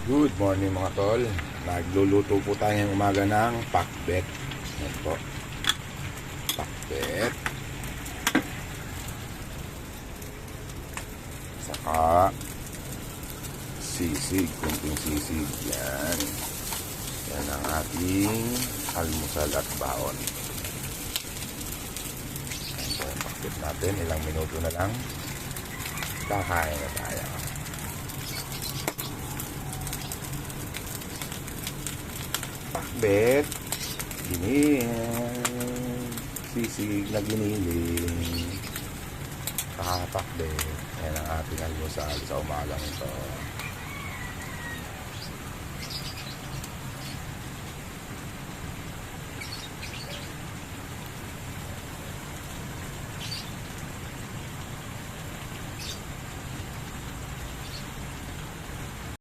Good morning mga tol. Nagluluto po tayo ngayong umaga ng pakbet. Yan po. Pakbet. Saka sisig. Kunting sisig. Yan. Yan ang ating almusal at baon. Yan po yung pakbet natin. Ilang minuto na lang. Kakain na tayo. Pakbet, sisig na giniling, pakbet. Yan ang ating almusal sa umagang ito.